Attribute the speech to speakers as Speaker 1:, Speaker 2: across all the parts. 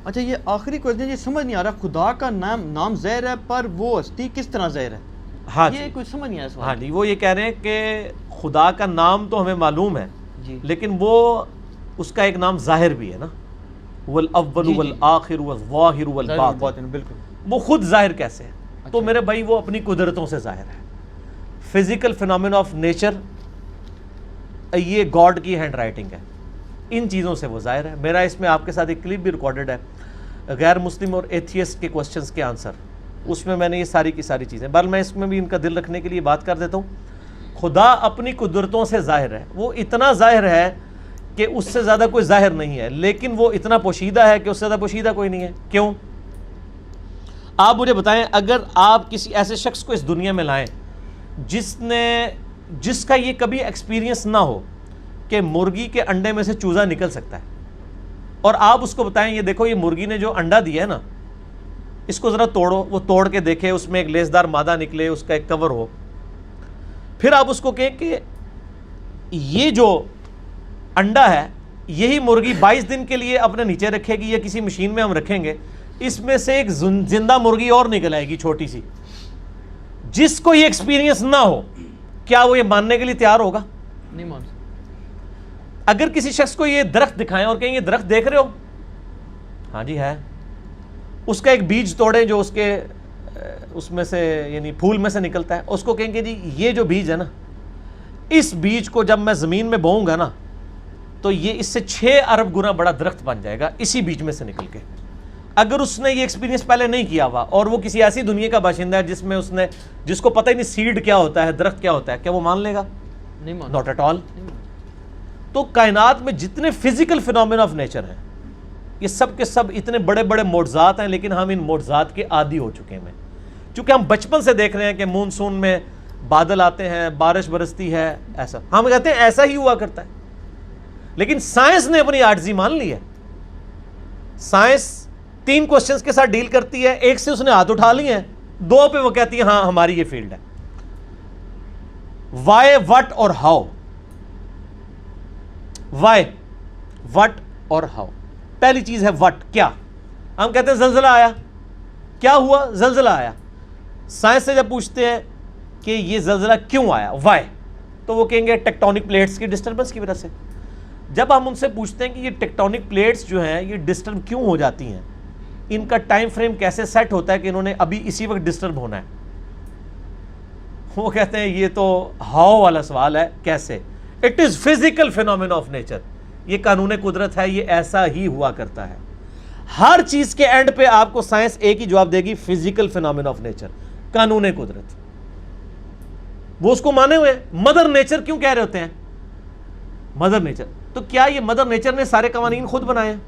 Speaker 1: اچھا یہ آخری کوشچن، یہ سمجھ نہیں آ رہا، خدا کا نام ظاہر ہے پر وہ ہستی کس طرح ظاہر ہے؟
Speaker 2: ہاں
Speaker 1: یہ کوئی سمجھ نہیں آیا سوال۔
Speaker 2: ہاں جی، وہ یہ کہہ رہے ہیں کہ خدا کا نام تو ہمیں معلوم ہے
Speaker 1: جی
Speaker 2: لیکن وہ اس کا ایک نام ظاہر بھی ہے نا، والاول والآخر والظاہر والباطن،
Speaker 1: بالکل
Speaker 2: وہ خود ظاہر کیسے ہے؟ تو میرے بھائی وہ اپنی قدرتوں سے ظاہر ہے، فزیکل فینومین آف نیچر، یہ گاڈ کی ہینڈ رائٹنگ ہے، ان چیزوں سے وہ ظاہر ہے۔ میرا اس میں آپ کے ساتھ ایک کلپ بھی ریکارڈڈ ہے، غیر مسلم اور ایتھیسٹ کے کوسچنز کے آنسر، اس میں نے یہ ساری کی ساری چیزیں، بل میں اس میں بھی ان کا دل رکھنے کے لیے بات کر دیتا ہوں۔ خدا اپنی قدرتوں سے ظاہر ہے، وہ اتنا ظاہر ہے کہ اس سے زیادہ کوئی ظاہر نہیں ہے، لیکن وہ اتنا پوشیدہ ہے کہ اس سے زیادہ پوشیدہ کوئی نہیں ہے۔ کیوں؟ آپ مجھے بتائیں، اگر آپ کسی ایسے شخص کو اس دنیا میں لائیں جس کا یہ کبھی ایکسپیرینس نہ ہو کہ مرغی کے انڈے میں سے چوزا نکل سکتا ہے، اور آپ اس کو بتائیں یہ دیکھو یہ مرغی نے جو انڈا دیا ہے نا، اس کو ذرا توڑو، وہ توڑ کے دیکھے، اس میں ایک لیسدار مادہ نکلے، اس کا ایک کور ہو، پھر آپ اس کو کہیں کہ یہ جو انڈا ہے یہی مرغی 22 دن کے لیے اپنے نیچے رکھے گی یا کسی مشین میں ہم رکھیں گے، اس میں سے ایک زندہ مرغی اور نکل آئے گی چھوٹی سی، جس کو یہ ایکسپیرینس نہ ہو کیا وہ یہ ماننے کے لیے تیار ہوگا؟
Speaker 1: نہیں مان سکتا۔
Speaker 2: اگر کسی شخص کو یہ درخت دکھائیں اور کہیں یہ درخت دیکھ رہے ہو، ہاں جی ہے، اس کا ایک بیج توڑیں جو اس میں سے یعنی پھول میں سے نکلتا ہے، اس کو کہیں گے جی یہ جو بیج ہے نا، اس بیج کو جب میں زمین میں بوؤں گا نا تو یہ اس سے 6 ارب گنا بڑا درخت بن جائے گا اسی بیج میں سے نکل کے۔ اگر اس نے یہ ایکسپیرینس پہلے نہیں کیا ہوا اور وہ کسی ایسی دنیا کا باشندہ ہے جس کو پتہ ہی نہیں سیڈ کیا ہوتا ہے، درخت کیا ہوتا ہے، کیا وہ مان لے گا؟
Speaker 1: نہیں مان
Speaker 2: ناٹ ایٹ آل۔ تو کائنات میں جتنے فزیکل فینومین آف نیچر ہیں یہ سب کے سب اتنے بڑے بڑے معجزات ہیں، لیکن ہم ان معجزات کے عادی ہو چکے ہیں، چونکہ ہم بچپن سے دیکھ رہے ہیں کہ مونسون میں بادل آتے ہیں، بارش برستی ہے، ایسا ہم کہتے ہیں ایسا ہی ہوا کرتا ہے، لیکن سائنس نے اپنی عاجزی مان لی ہے۔ سائنس 3 کوسچنز کے ساتھ ڈیل کرتی ہے، ایک سے اس نے ہاتھ اٹھا لیے ہیں، 2 پہ وہ کہتی ہے ہاں ہماری یہ فیلڈ ہے، وائی، وٹ اور ہاؤ۔ وائی، وٹ اور ہاؤ۔ پہلی چیز ہے وٹ، کیا؟ ہم کہتے ہیں زلزلہ آیا، کیا ہوا؟ زلزلہ آیا۔ سائنس سے جب پوچھتے ہیں کہ یہ زلزلہ کیوں آیا، وائی، تو وہ کہیں گے ٹیکٹونک پلیٹس کی ڈسٹربنس کی وجہ سے۔ جب ہم ان سے پوچھتے ہیں کہ یہ ٹیکٹونک پلیٹس جو ہیں یہ ڈسٹرب کیوں ہو جاتی ہیں، ان کا ٹائم فریم کیسے سیٹ ہوتا ہے کہ انہوں نے ابھی اسی وقت ڈسٹرب ہونا ہے، وہ کہتے ہیں یہ تو ہاؤ والا سوال ہے، کیسے؟ It is physical phenomenon of nature, یہ قانون قدرت ہے، یہ ایسا ہی ہوا کرتا ہے۔ ہر چیز کے اینڈ پہ آپ کو سائنس ایک ہی جواب دے گی، فزیکل فینومین آف نیچر، قانون قدرت۔ وہ اس کو مانے ہوئے مدر نیچر کیوں کہہ رہے ہوتے ہیں؟ مدر نیچر، تو کیا یہ مدر نیچر نے سارے قوانین خود بنائے ہیں؟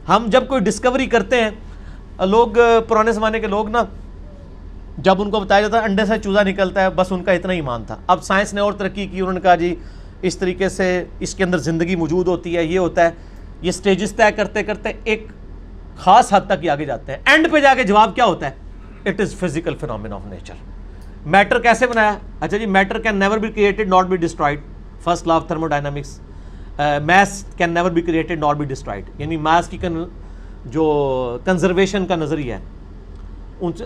Speaker 2: ہم جب کوئی ڈسکوری کرتے ہیں، لوگ پرانے زمانے کے لوگ نا، جب ان کو بتایا جاتا ہے انڈے سے چوزا نکلتا ہے، بس ان کا اتنا ایمان تھا۔ اب سائنس نے اور ترقی کی، انہوں نے کہا جی اس طریقے سے اس کے اندر زندگی موجود ہوتی ہے، یہ ہوتا ہے، یہ سٹیجز طے کرتے کرتے ایک خاص حد تک یہ آگے جاتے ہیں، اینڈ پہ جا کے جواب کیا ہوتا ہے؟ It is physical phenomenon of nature. Matter کیسے بنایا؟ اچھا جی، matter can never be created not be destroyed, first law of thermodynamics. Mass can never be created not be destroyed, یعنی میس کی جو کنزرویشن کا نظریہ ہے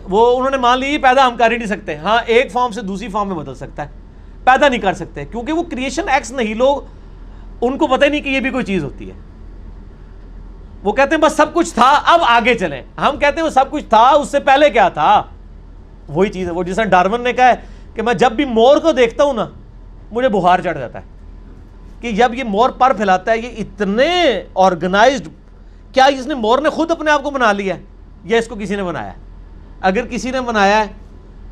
Speaker 2: وہ انہوں نے مان لی پیدا ہم کر ہی نہیں سکتے، ہاں ایک فارم سے دوسری فارم میں بدل سکتا ہے، پیدا نہیں کر سکتے، کیونکہ وہ کریشن ایکس نہیں، لوگ ان کو پتہ ہی نہیں کہ یہ بھی کوئی چیز ہوتی ہے۔ وہ کہتے ہیں بس سب کچھ تھا اب آگے چلیں، ہم کہتے ہیں وہ سب کچھ تھا اس سے پہلے کیا تھا؟ وہی چیز ہے، وہ جیسا ڈارون نے کہا ہے کہ میں جب بھی مور کو دیکھتا ہوں نا مجھے بخار چڑھ جاتا ہے، کہ جب یہ مور پر پھیلاتا ہے یہ اتنے آرگنائزڈ، کیا اس نے مور نے خود اپنے آپ کو بنا لیا ہے یا اس کو کسی نے بنایا ہے؟ اگر کسی نے بنایا ہے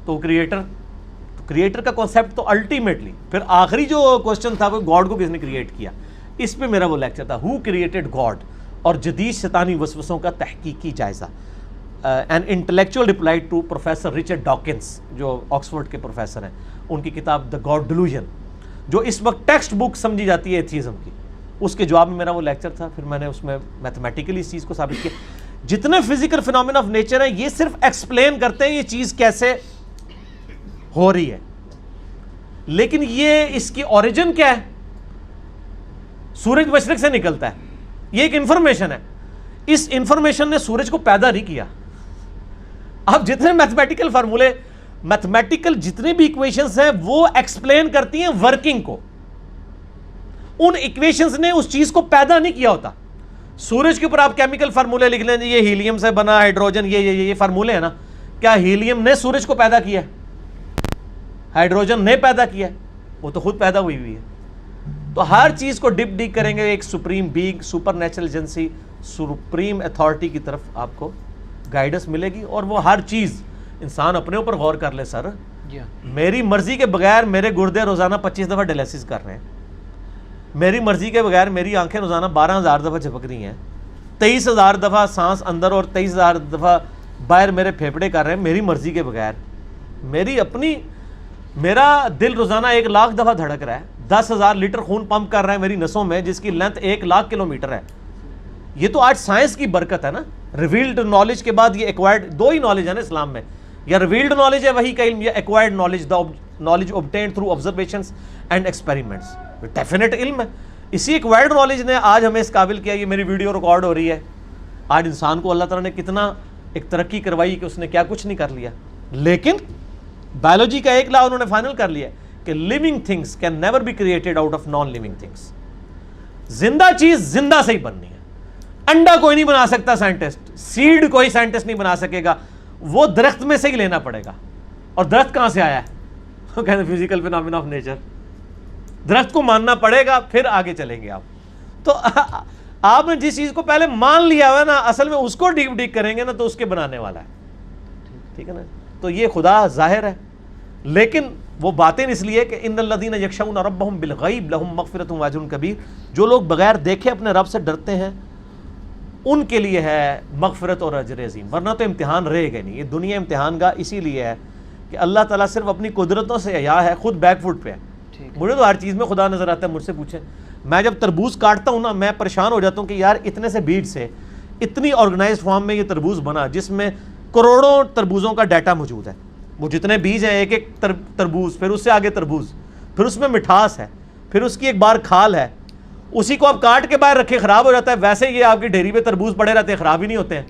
Speaker 2: تو کریٹر کا کانسیپٹ تو الٹیمیٹلی، پھر آخری جو کوسچن تھا وہ گاڈ کو کس نے کریٹ کیا، اس پہ میرا وہ لیکچر تھا، ہو کریٹڈ گاڈ، اور جدید شیطانی وسوسوں کا تحقیقی جائزہ، an intellectual reply to professor Richard Dawkins جو آکسفورڈ کے پروفیسر ہیں، ان کی کتاب دا گاڈ ڈیلوژن جو اس وقت ٹیکسٹ بک سمجھی جاتی ہے ایتھیزم کی، اس کے جواب میں میرا وہ لیکچر تھا۔ پھر میں نے اس میں میتھمیٹیکلی اس چیز کو ثابت کیا، جتنے فزیکل فینومین آف نیچر ہیں یہ صرف ایکسپلین کرتے ہیں یہ چیز کیسے ہو رہی ہے، لیکن یہ اس کی اوریجن کیا ہے؟ سورج مشرق سے نکلتا ہے، یہ ایک انفارمیشن ہے، اس انفارمیشن نے سورج کو پیدا نہیں کیا. اب جتنے میتھمیٹیکل فارمولے، میتھمیٹیکل جتنے بھی ایکویشنز ہیں وہ ایکسپلین کرتی ہیں ورکنگ کو. ان ایکویشنز نے اس چیز کو پیدا نہیں کیا ہوتا. سورج کے اوپر آپ کیمیکل فارمولے لکھ لیں، یہ ہیلیم سے بنا، ہائیڈروجن، یہ فارمولے ہیں نا. کیا ہیلیم نے سورج کو پیدا کیا ہے؟ ہائیڈروجن نے پیدا کیا ہے؟ وہ تو خود پیدا ہوئی ہے. تو ہر چیز کو ڈپ ڈیک کریں گے ایک supreme being, super natural agency, supreme authority کی طرف آپ کو گائیڈنس ملے گی. اور وہ ہر چیز انسان اپنے اوپر غور کر لے. سر میری مرضی کے بغیر میرے گردے روزانہ 25 دفعہ ڈائلیسس کر رہے ہیں. میری مرضی کے بغیر میری آنکھیں روزانہ 12,000 دفعہ جھپک رہی ہیں. 23,000 دفعہ سانس اندر اور 23,000 دفعہ باہر میرے پھیپھڑے کر رہے ہیں میری مرضی کے بغیر. میرا دل روزانہ 1,00,000 دفعہ دھڑک رہا ہے. 10,000 لیٹر خون پمپ کر رہا ہے میری نسوں میں، جس کی لینتھ 1,00,000 کلومیٹر ہے. یہ تو آج سائنس کی برکت ہے نا. ریویلڈ نالج کے بعد یہ ایکوائرڈ، دو ہی نالج ہے نا اسلام میں، یا ریویلڈ نالج ہے وہی کا علم، یا acquired knowledge, knowledge obtained through observations and experiments. Definite علم ہے. اسی ایکوائرڈ نالج نے آج ہمیں اس قابل کیا. یہ میری ویڈیو ریکارڈ ہو رہی ہے. آج انسان کو اللہ تعالیٰ نے کتنا ایک ترقی کروائی کہ اس نے کیا کچھ نہیں کر لیا. لیکن بایولوجی کا ایک لا انہوں نے فائنل کر لیا کہ living things can never be created out of non living things. زندہ چیز زندہ سے ہی بننی ہے. انڈا کوئی نہیں بنا سکتا سائنٹسٹ، سیڈ کوئی سائنٹسٹ نہیں بنا سکے گا، وہ درخت میں سے ہی لینا پڑے گا. اور درخت کہاں سے آیا ہے؟ وہ کہتے ہیں فزیکل فینامنا آف نیچر. درخت کو ماننا پڑے گا پھر آگے چلیں گے آپ. تو آپ نے جس چیز کو پہلے مان لیا ہوا ہے نا، اصل میں اس کو ڈیپ ڈیک کریں گے نا تو اس کے بنانے والا ہے. ٹھیک ہے نا. تو یہ خدا ظاہر ہے، لیکن وہ باتیں اس لیے کہ ان الذین یخشون ربہم بالغیب لہم مغفرۃ واجر کبیر. جو لوگ بغیر دیکھے اپنے رب سے ڈرتے ہیں ان کے لیے ہے مغفرت اور اجر عظیم. ورنہ تو امتحان رہے گا نہیں. یہ دنیا امتحان گاہ اسی لیے ہے کہ اللہ تعالیٰ صرف اپنی قدرتوں سے عیاں ہے، خود بیک فٹ پہ ہے. مجھے تو ہر چیز میں خدا نظر آتا ہے. مجھ سے پوچھیں، میں جب تربوز کاٹتا ہوں نا، میں پریشان ہو جاتا ہوں کہ یار اتنے سے بیج سے اتنی آرگنائزڈ فارم میں یہ تربوز بنا جس میں کروڑوں تربوزوں کا ڈیٹا موجود ہے. وہ جتنے بیج ہیں، ایک ایک تربوز، پھر اس سے آگے تربوز، پھر اس میں مٹھاس ہے، پھر اس کی ایک بار کھال ہے. اسی کو آپ کاٹ کے باہر رکھے خراب ہو جاتا ہے. ویسے یہ آپ کی ڈھیری پہ تربوز پڑے رہتے ہیں، خراب ہی نہیں ہوتے ہیں.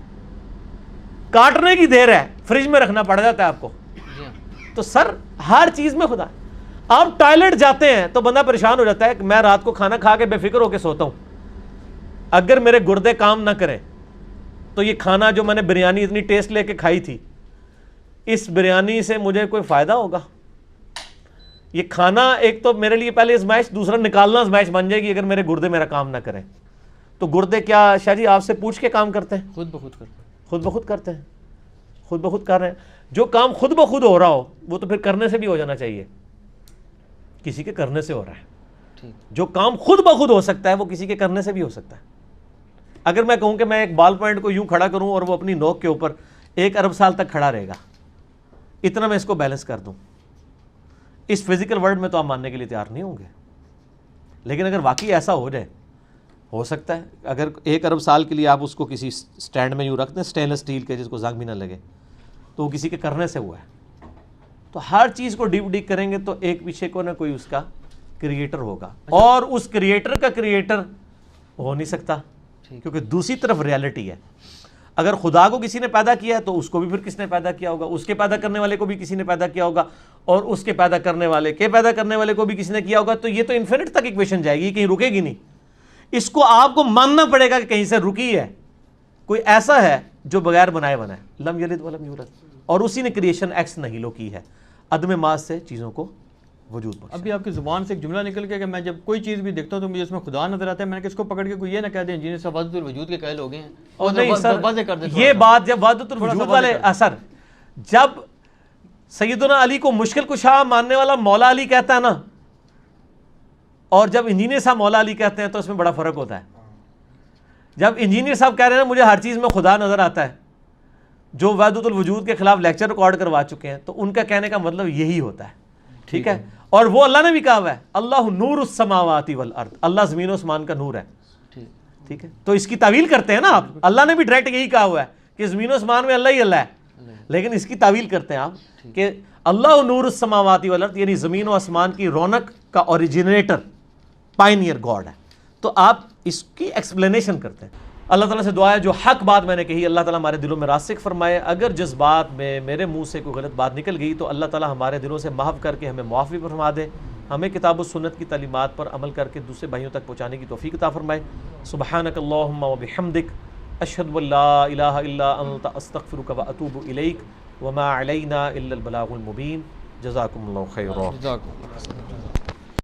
Speaker 2: کاٹنے کی دیر ہے، فریج میں رکھنا پڑ جاتا ہے آپ کو. تو سر ہر چیز میں خدا. آپ ٹوائلٹ جاتے ہیں تو بندہ پریشان ہو جاتا ہے کہ میں رات کو کھانا کھا کے بے فکر ہو کے سوتا ہوں، اگر میرے گردے کام نہ کریں تو یہ کھانا جو میں نے بریانی اتنی ٹیسٹ لے کے کھائی تھی، اس بریانی سے مجھے کوئی فائدہ ہوگا؟ یہ کھانا ایک تو میرے لیے پہلے ازمائش، دوسرا نکالنا ازمائش بن جائے گی اگر میرے گردے میرا کام نہ کریں. تو گردے کیا شاہ جی آپ سے پوچھ کے کام کرتے ہیں؟ خود بخود کرتے ہیں. خود بخود کرتے ہیں، خود بخود کر رہے ہیں. جو کام خود بخود ہو رہا ہو وہ تو پھر کرنے سے بھی ہو جانا چاہیے. کسی کے کرنے سے ہو رہا ہے. جو کام خود بخود ہو سکتا ہے وہ کسی کے کرنے سے بھی ہو سکتا ہے. اگر میں کہوں کہ میں ایک بال پوائنٹ کو یوں کھڑا کروں اور وہ اپنی نوک کے اوپر 1 ارب سال تک کھڑا رہے گا، اتنا میں اس کو بیلنس کر دوں، اس فزیکل ورلڈ میں تو آپ ماننے کے لیے تیار نہیں ہوں گے. لیکن اگر واقعی ایسا ہو جائے، ہو سکتا ہے اگر 1 ارب سال کے لیے آپ اس کو کسی سٹینڈ میں یوں رکھ دیں اسٹینلیس اسٹیل کے جس کو زنگ بھی نہ لگے، تو وہ کسی کے کرنے سے ہوا ہے. تو ہر چیز کو ڈیپ ڈیک کریں گے تو ایک پیچھے کو نہ کوئی اس کا کریٹر ہوگا. اور اس کریٹر کا کریٹر ہو نہیں سکتا کیونکہ دوسری طرف ریالٹی ہے. اگر خدا کو کسی نے پیدا کیا ہے تو اس کو بھی پھر کس نے پیدا کیا ہوگا، اس کے پیدا کرنے والے کو بھی کسی نے پیدا کیا ہوگا، اور اس کے پیدا کرنے والے کے پیدا کرنے والے کو بھی کسی نے کیا ہوگا. تو یہ تو انفینٹ تک ایکویشن جائے گی، کہیں رکے گی نہیں. اس کو آپ کو ماننا پڑے گا کہ کہیں سے رکی ہے. کوئی ایسا ہے جو بغیر بنائے بنا ہے، لم یلد ولم یولد، اور اسی نے کریشن ایکس نہیلو کی ہے، عدم ماس سے چیزوں کو وجود بخشا.
Speaker 1: ابھی آپ کی زبان سے ایک جملہ نکل گیا کہ میں جب کوئی چیز بھی دیکھتا ہوں تو مجھے اس میں خدا نظر آتا ہے. میں نے کس کو پکڑ کے کوئی یہ نہ کہہ دیں انجینئر صاحب وحدت الوجود کے قائل ہو گئے ہیں. اور
Speaker 2: نہیں سر، یہ بات جب وحدت الوجود والے اثر، جب سیدنا علی کو مشکل کشا ماننے والا مولا علی کہتا ہے نا، اور جب انجینئر صاحب مولا علی کہتے ہیں تو اس میں بڑا فرق ہوتا ہے. جب انجینئر صاحب کہہ رہے ہیں نا مجھے ہر چیز میں خدا نظر آتا ہے، جو وحدت الوجود کے خلاف لیکچر ریکارڈ کروا چکے ہیں، تو ان کا کہنے کا مطلب یہی ہوتا ہے. ٹھیک ہے. اور وہ اللہ نے بھی کہا ہوا ہے اللہ نور السماوات والارض، اللہ زمین و آسمان کا نور ہے. ٹھیک ہے. تو اس کی تعویل کرتے ہیں نا آپ. اللہ نے بھی ڈائریکٹ یہی کہا ہوا ہے کہ زمین و آسمان میں اللہ ہی اللہ ہے، لیکن اس کی تعویل کرتے ہیں آپ کہ اللہ نور السماوات والارض، یعنی زمین و آسمان کی رونق کا اوریجنیٹر، پائنیئر گاڈ ہے. تو آپ اس کی ایکسپلینیشن کرتے ہیں. اللہ تعالیٰ سے دعا ہے جو حق بات میں نے کہی اللہ تعالیٰ ہمارے دلوں میں راسخ فرمائے. اگر جس بات میں میرے منہ سے کوئی غلط بات نکل گئی تو اللہ تعالیٰ ہمارے دلوں سے محو کر کے ہمیں معافی فرما دے, ہمیں کتاب و سنت کی تعلیمات پر عمل کر کے دوسرے بھائیوں تک پہنچانے کی توفیق عطا فرمائے. سبحانک اللہم و بحمدک اشہد ان لا الہ الا انت استغفرک و اتوب الیک وما علینا الا البلاغ المبین. جزاکم اللہ خیرا.
Speaker 1: جزاک اللہ.